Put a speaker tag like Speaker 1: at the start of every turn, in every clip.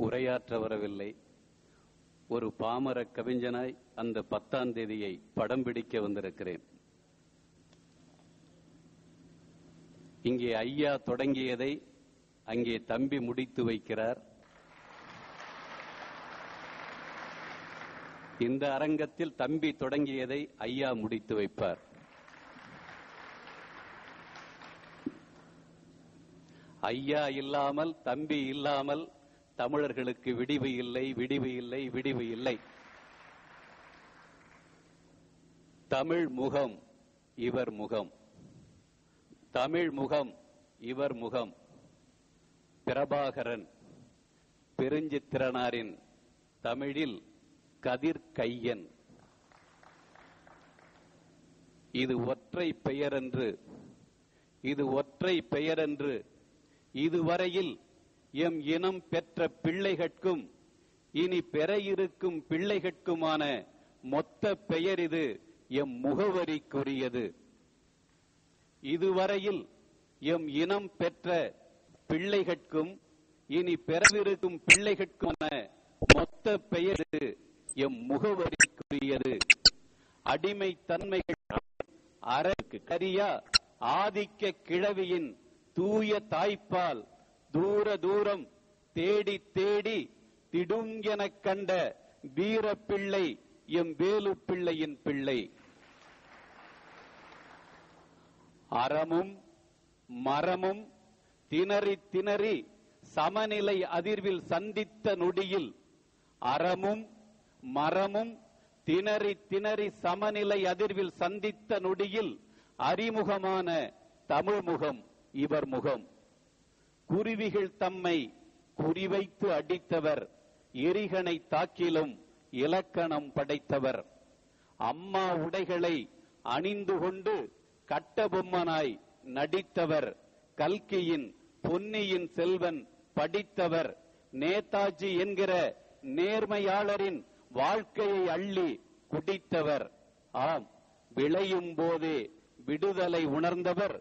Speaker 1: உரையாற்ற வரவில்லை. ஒரு பாமர கவிஞனாய் அந்த 10ஆம் தேதியை படம் பிடிக்க வந்திருக்கிறேன். இங்கே ஐயா தொடங்கியதை அங்கே தம்பி முடித்து வைக்கிறார். இந்த அரங்கத்தில் தம்பி தொடங்கியதை ஐயா முடித்து வைப்பார். ஐயா இல்லாமல், தம்பி இல்லாமல் தமிழர்களுக்கு விடிவு இல்லை, விடிவு இல்லை, விடிவு இல்லை. தமிழ் முகம் இவர் முகம், தமிழ் முகம் இவர் முகம். பிரபாகரன் பெருஞ்சித்திரனாரின் தமிழில் கதிர் கையன். இது ஒற்றை பெயரென்று, இது ஒற்றை பெயரென்று இதுவரையில் எம் இனம் பெற்ற பிள்ளைகட்கும் இனி பெற இருக்கும் பிள்ளைகட்குமான மொத்த பெயர் இது எம் முகவரிக்குரியது. இதுவரையில் எம் இனம் பெற்ற பிள்ளைகட்கும் இனி பெறவிருக்கும் பிள்ளைகட்குமான மொத்த பெயர் எம் முகவரிக்குரியது. அடிமை தன்மைகள் அரக்கு கரியா ஆதிக்க கிழவியின் தூய தாய்ப்பால் தூர தூரம் தேடி தேடி திடுங்கென கண்ட வீர பிள்ளை எம் வேலு பிள்ளையின் பிள்ளை. அறமும் மரமும் திணறி திணறி சமநிலை அதிர்வில் சந்தித்த நொடியில், அறமும் மரமும் திணறி திணறி சமநிலை அதிர்வில் சந்தித்த நொடியில் அறிமுகமான தமிழ் முகம் இவர் முகம். குருவிகள் தம்மை குறிவைத்து அடித்தவர், எரிகனை தாக்கிலும் இலக்கணம் படைத்தவர். அம்மா உடைகளை அணிந்து கொண்டு கட்டபொம்மனாய் நடித்தவர், கல்கியின் பொன்னியின் செல்வன் படித்தவர். நேதாஜி என்கிற நேர்மையாளரின் வாழ்க்கையை அள்ளி குடித்தவர். ஆம், விளையும் போதே விடுதலை உணர்ந்தவர்,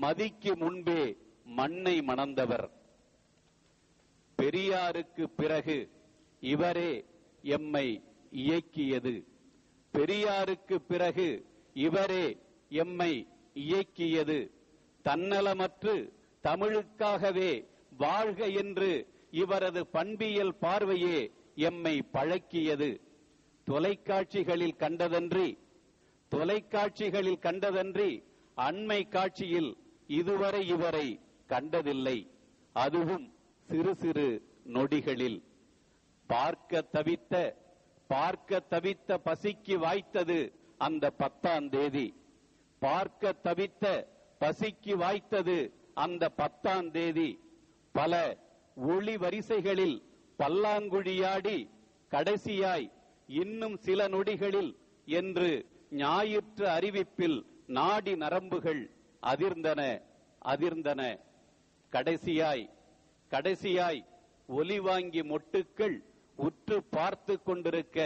Speaker 1: மதிக்கு முன்பே மண்ணை மணந்தவர். பெரியாருக்கு பிறகு இவரே எம்மை இயக்கியது. பெரியாருக்கு பிறகு இவரே எம்மை இயக்கியது. தன்னலமற்று தமிழுக்காகவே வாழ்க என்று இவரது பண்பியல் பார்வையே எம்மை பழக்கியது. தொலைக்காட்சிகளில் கண்டதன்றி அண்மை காட்சியில் இதுவரை இவரை கண்டதில்லை. அதுவும் சிறு சிறு நொடிகளில். பார்க்க தவித்த பசிக்கு வாய்த்தது அந்த 10ஆம் தேதி. பார்க்க தவித்த பசிக்கு வாய்த்தது அந்த 10ஆம் தேதி. பல ஒளி வரிசைகளில் பல்லாங்குழியாடி கடைசியாய் இன்னும் சில நொடிகளில் என்று ஞாயிற்று அறிவிப்பில் நாடி நரம்புகள் அதிர்ந்தன. கடைசியாய் ஒலி வாங்கி மொட்டுக்கள் உற்று பார்த்து கொண்டிருக்க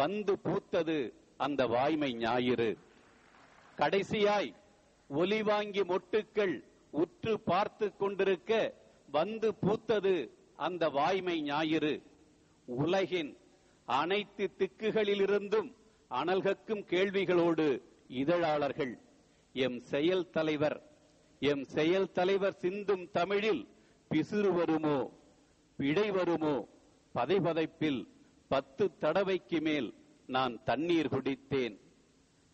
Speaker 1: வந்து பூத்தது அந்த வாய்மை ஞாயிறு. கடைசியாய் ஒலி வாங்கி மொட்டுக்கள் உற்று பார்த்து கொண்டிருக்க வந்து பூத்தது அந்த வாய்மை ஞாயிறு. உலகின் அனைத்து திக்குகளிலிருந்தும் அனல்கக்கும் கேள்விகளோடு இதழாளர்கள். எம் செயல் தலைவர் சிந்தும் தமிழில் பிசுறு வருமோ, பிழை வருமோ? பதைபதைப்பில் 10 தடவைக்கு மேல் நான் தண்ணீர் குடித்தேன்.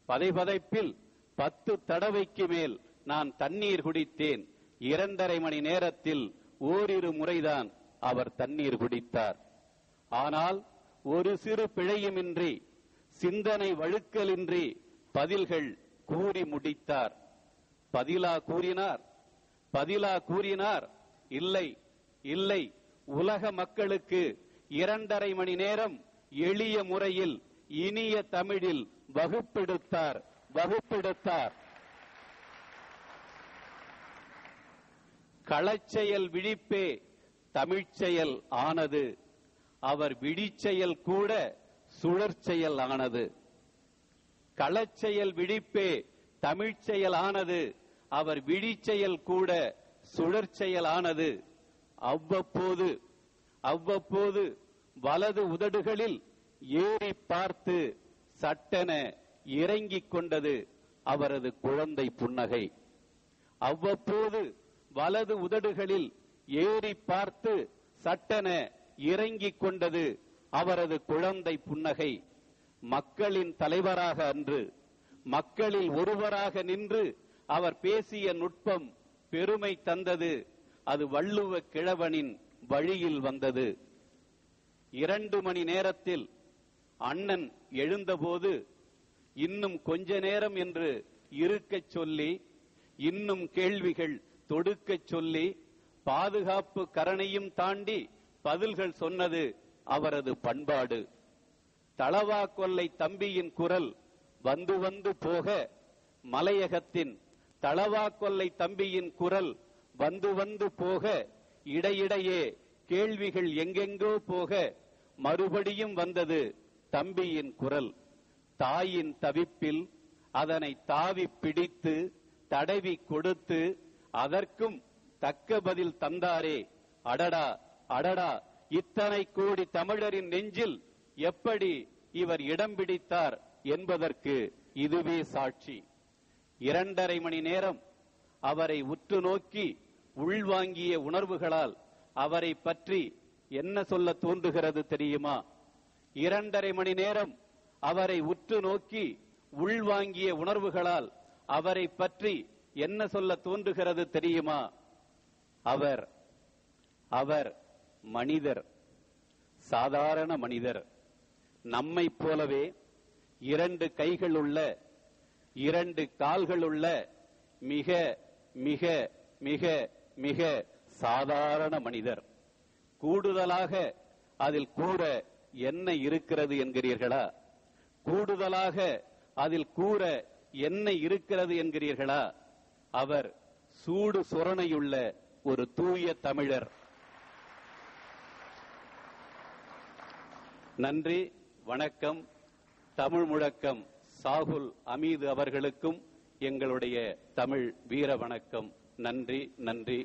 Speaker 1: பதைபதைப்பில் 10 தடவைக்கு மேல் நான் தண்ணீர் குடித்தேன். 2.5 மணி நேரத்தில் ஓரிரு முறைதான் அவர் தண்ணீர் குடித்தார். ஆனால் ஒரு சிறு பிழையுமின்றி, சிந்தனை வழுக்கலின்றி பதில்கள் கூறி முடித்தார். பதிலா கூறினார், இல்லை, உலக மக்களுக்கு 2.5 மணி நேரம் எளிய முறையில் இனிய தமிழில் வகுப்பெடுத்தார். களச்செயல் விழிப்பே தமிழ்ச்செயல் ஆனது. அவர் விழிச்செயல் கூட சுழற்செயல் ஆனது. களச்செயல் விழிப்பே தமிழ்ச்செயல் ஆனது. அவர் விழிச்செயல் கூட சுழற்செயல் ஆனது. அவ்வப்போது வலது உதடுகளில் ஏறி பார்த்து சட்டென இறங்கிக் கொண்டது அவரது குழந்தை புன்னகை. அவ்வப்போது வலது உதடுகளில் ஏறி பார்த்து சட்டென இறங்கிக் கொண்டது அவரது குழந்தை புன்னகை. மக்களின் தலைவராக அன்று மக்களில் ஒருவராக நின்று அவர் பேசிய நுட்பம் பெருமை தந்தது. அது வள்ளுவ கிழவனின் வழியில் வந்தது. 2 மணி நேரத்தில் அண்ணன் எழுந்தபோது இன்னும் கொஞ்ச நேரம் என்று இருக்கச் சொல்லி, இன்னும் கேள்விகள் தொடுக்கச் சொல்லி, பாதுகாப்பு கரணையும் தாண்டி பதில்கள் சொன்னது அவரது பண்பாடு. தளவா கொல்லை தம்பியின் குரல் வந்து வந்து போக, மலையகத்தின் தளவா கொல்லை தம்பியின் குரல் வந்து வந்து போக, இடையிடையே கேள்விகள் எங்கெங்கோ போக, மறுபடியும் வந்தது தம்பியின் குரல். தாயின் தவிப்பில் அதனை தாவி பிடித்து தடவி கொடுத்து அதற்கும் தக்க பதில் தந்தாரே. அடடா அடடா, இத்தனை கோடி தமிழரின் நெஞ்சில் எப்படி இவர் இடம் பிடித்தார் என்பதற்கு இதுவே சாட்சி. 2.5 மணி நேரம் அவரை உற்று நோக்கி உள்வாங்கிய உணர்வுகளால் அவரை பற்றி என்ன சொல்ல தோன்றுகிறது தெரியுமா? 2.5 மணி நேரம் அவரை உற்று நோக்கி உள்வாங்கிய உணர்வுகளால் அவரை பற்றி என்ன சொல்ல தோன்றுகிறது தெரியுமா? அவர் மனிதர், சாதாரண மனிதர். நம்மை போலவே 2 கைகள் உள்ள, 2 கால்கள் உள்ள மிக மிக மிக மிக சாதாரண மனிதர். கூடுதலாக அதில் கூற என்ன இருக்கிறது என்கிறீர்களா? கூடுதலாக அதில் கூற என்ன இருக்கிறது என்கிறீர்களா? அவர் சூடு சொரணையுள்ள ஒரு தூய தமிழர். நன்றி, வணக்கம். தமிழ் முழக்கம் சாகுல் அமீது அவர்களுக்கும் எங்களுடைய தமிழ் வீர வணக்கம். நன்றி, நன்றி.